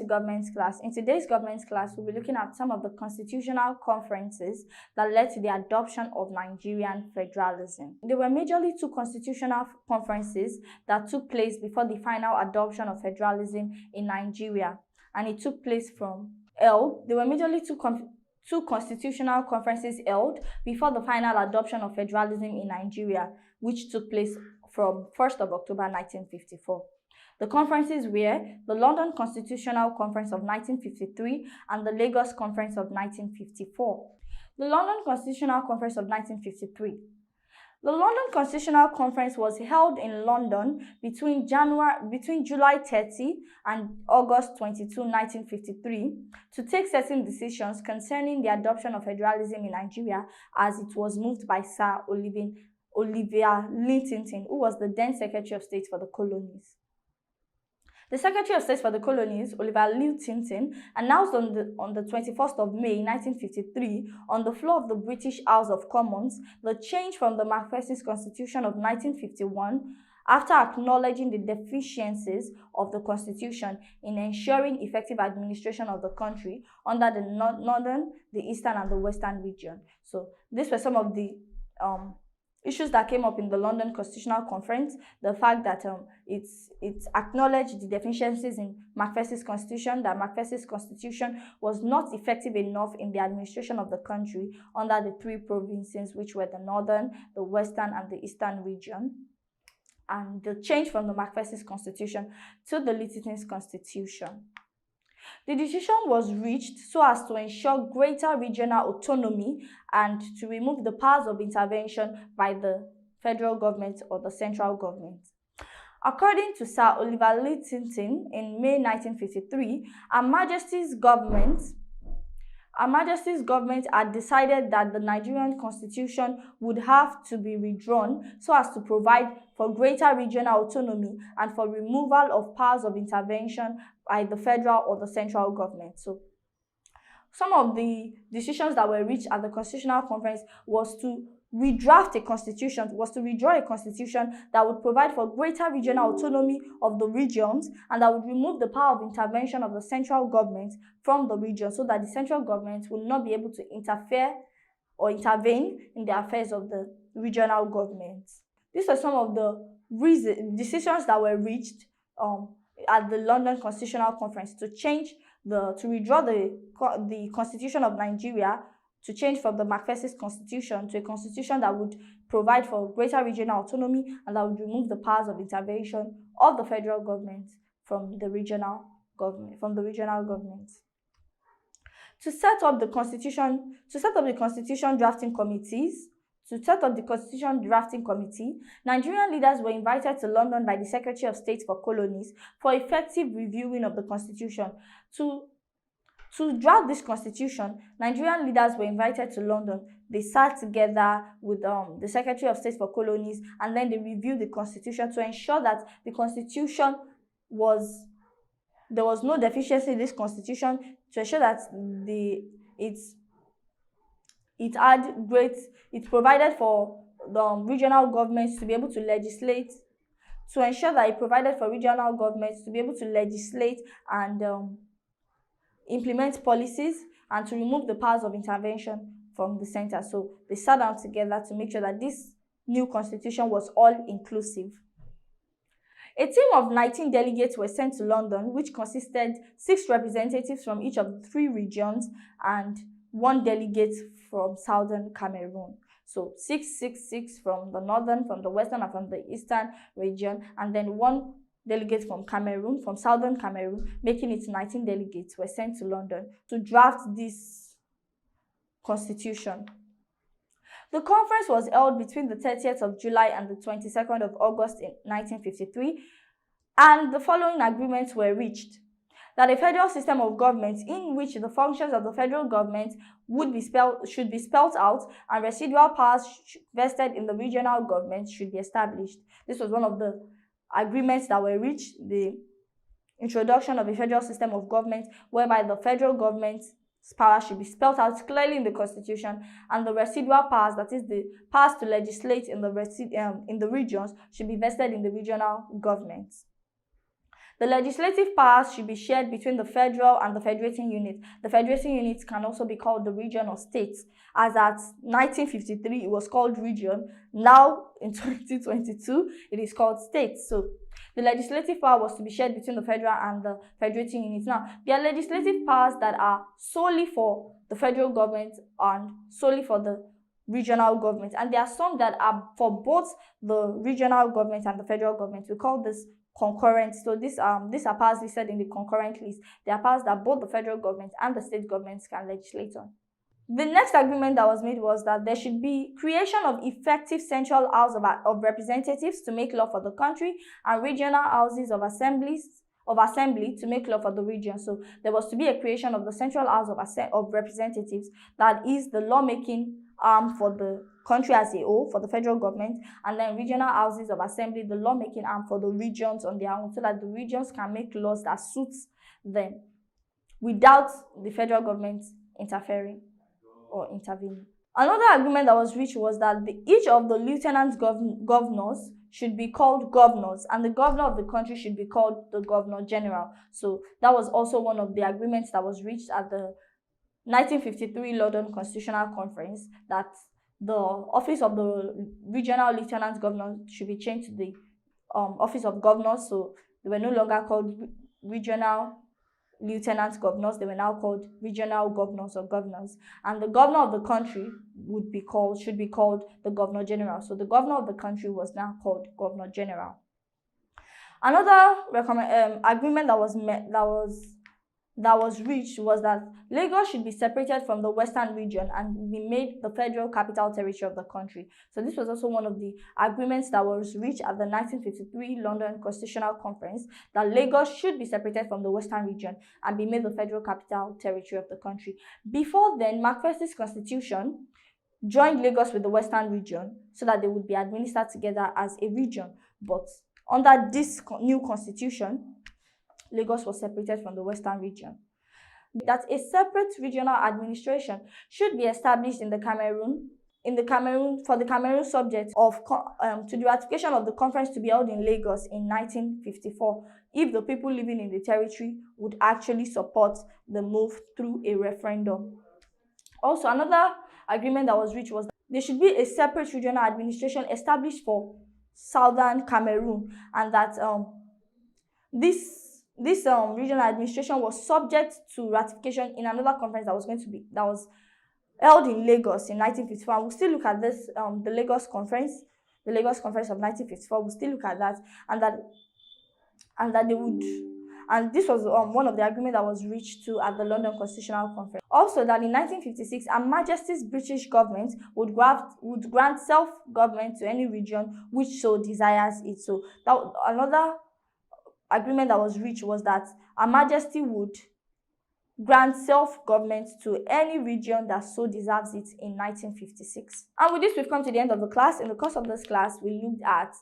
government class. In today's government class, we'll be looking at some of the constitutional conferences that led to the adoption of Nigerian federalism. There were majorly two constitutional conferences that took place before the final adoption of federalism in Nigeria, and it took place there were majorly two constitutional conferences held before the final adoption of federalism in Nigeria, which took place from 1st of October 1954. The conferences were the London Constitutional Conference of 1953 and the Lagos Conference of 1954. The London Constitutional Conference of 1953. The London Constitutional Conference was held in London between July 30 and August 22, 1953, to take certain decisions concerning the adoption of federalism in Nigeria, as it was moved by Sir Oliver Linton, who was the then Secretary of State for the Colonies. The Secretary of State for the Colonies, Oliver Linton, announced on the 21st of May 1953 on the floor of the British House of Commons the change from the Macpherson's Constitution of 1951, after acknowledging the deficiencies of the Constitution in ensuring effective administration of the country under the northern, the eastern, and the western region. So these were some of the issues that came up in the London Constitutional Conference. The fact that it acknowledged the deficiencies in Macpherson's Constitution, that Macpherson's Constitution was not effective enough in the administration of the country under the three provinces, which were the northern, the western, and the eastern region, and the change from the Macpherson's Constitution to the Linton's Constitution. The decision was reached so as to ensure greater regional autonomy and to remove the powers of intervention by the federal government or the central government. According to Sir Oliver Linton, in May 1953, Her Majesty's government had decided that the Nigerian Constitution would have to be redrawn so as to provide for greater regional autonomy and for removal of powers of intervention by the federal or the central government. So, some of the decisions that were reached at the Constitutional Conference was to redraw a constitution that would provide for greater regional autonomy of the regions and that would remove the power of intervention of the central government from the region, so that the central government would not be able to interfere or intervene in the affairs of the regional governments. These are some of the decisions that were reached at the London Constitutional Conference to redraw the Constitution of Nigeria, to change from the Macpherson's Constitution to a constitution that would provide for greater regional autonomy and that would remove the powers of intervention of the federal government from the regional government. To set up the constitution drafting committee, Nigerian leaders were invited to London by the Secretary of State for Colonies for effective reviewing of the constitution. To draft this constitution, Nigerian leaders were invited to London. They sat together with the Secretary of State for Colonies, and then they reviewed the constitution to ensure that the constitution there was no deficiency in this constitution, to ensure that it provided for the regional governments to be able to legislate, and implement policies and to remove the powers of intervention from the center. So they sat down together to make sure that this new constitution was all-inclusive. A team of 19 delegates were sent to London, which consisted 6 representatives from each of the 3 regions and 1 delegate from southern Cameroon. So 6 from the northern, from the western, and from the eastern region, and then 1 delegate from Cameroon, from southern Cameroon, making it 19 delegates were sent to London to draft this constitution. The conference was held between the 30th of July and the 22nd of August in 1953, and the following agreements were reached: that a federal system of government in which the functions of the federal government should be spelled out and residual powers vested in the regional government should be established. This was one of the agreements that were reached, the introduction of a federal system of government whereby the federal government's power should be spelled out clearly in the constitution, and the residual powers, that is the powers to legislate in the regions, should be vested in the regional governments. The legislative powers should be shared between the federal and the federating unit. The federating unit can also be called the region or state. As at 1953, it was called region. Now, in 2022, it is called state. So, the legislative power was to be shared between the federal and the federating unit. Now, there are legislative powers that are solely for the federal government and solely for the regional government. And there are some that are for both the regional government and the federal government. We call this concurrent. So these are powers listed in the concurrent list. They are powers that both the federal government and the state governments can legislate on. The next agreement that was made was that there should be creation of effective central house of representatives to make law for the country and regional houses of assembly to make law for the region. So there was to be a creation of the central house of representatives, that is the lawmaking arm for the country as a whole, for the federal government, and then regional houses of assembly, the lawmaking arm for the regions on their own, so that the regions can make laws that suits them without the federal government interfering or intervening. Another agreement that was reached was that each of the lieutenant governors should be called governors, and the governor of the country should be called the governor general. So that was also one of the agreements that was reached at the 1953 London Constitutional Conference, that the office of the regional lieutenant governor should be changed to the office of governors. So they were no longer called regional lieutenant governors, they were now called regional governors or governors. And the governor of the country should be called the governor general. So the governor of the country was now called governor general. Another agreement that was reached was that Lagos should be separated from the western region and be made the federal capital territory of the country. So this was also one of the agreements that was reached at the 1953 London Constitutional Conference, that Lagos should be separated from the western region and be made the federal capital territory of the country. Before then, Macpherson's constitution joined Lagos with the western region so that they would be administered together as a region. But under this new constitution, Lagos was separated from the western region. That a separate regional administration should be established in the Cameroon for the Cameroon subject to the ratification of the conference to be held in Lagos in 1954, if the people living in the territory would actually support the move through a referendum. Also, another agreement that was reached was that there should be a separate regional administration established for southern Cameroon, and that this regional administration was subject to ratification in another conference that was held in Lagos in 1954. And we'll still look at this, the Lagos Conference of 1954. We'll still look at that, and this was one of the agreements that was reached to at the London Constitutional Conference. Also, that in 1956, Her Majesty's British government would grant self-government to any region which so desires it. So that another agreement that was reached was that Her Majesty would grant self-government to any region that so deserves it in 1956. And with this, we've come to the end of the class. In the course of this class, we looked at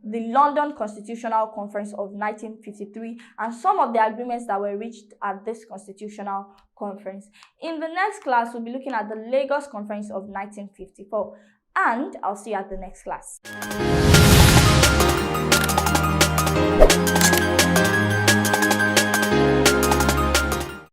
the London Constitutional Conference of 1953 and some of the agreements that were reached at this Constitutional Conference. In the next class, we'll be looking at the Lagos Conference of 1954. And I'll see you at the next class.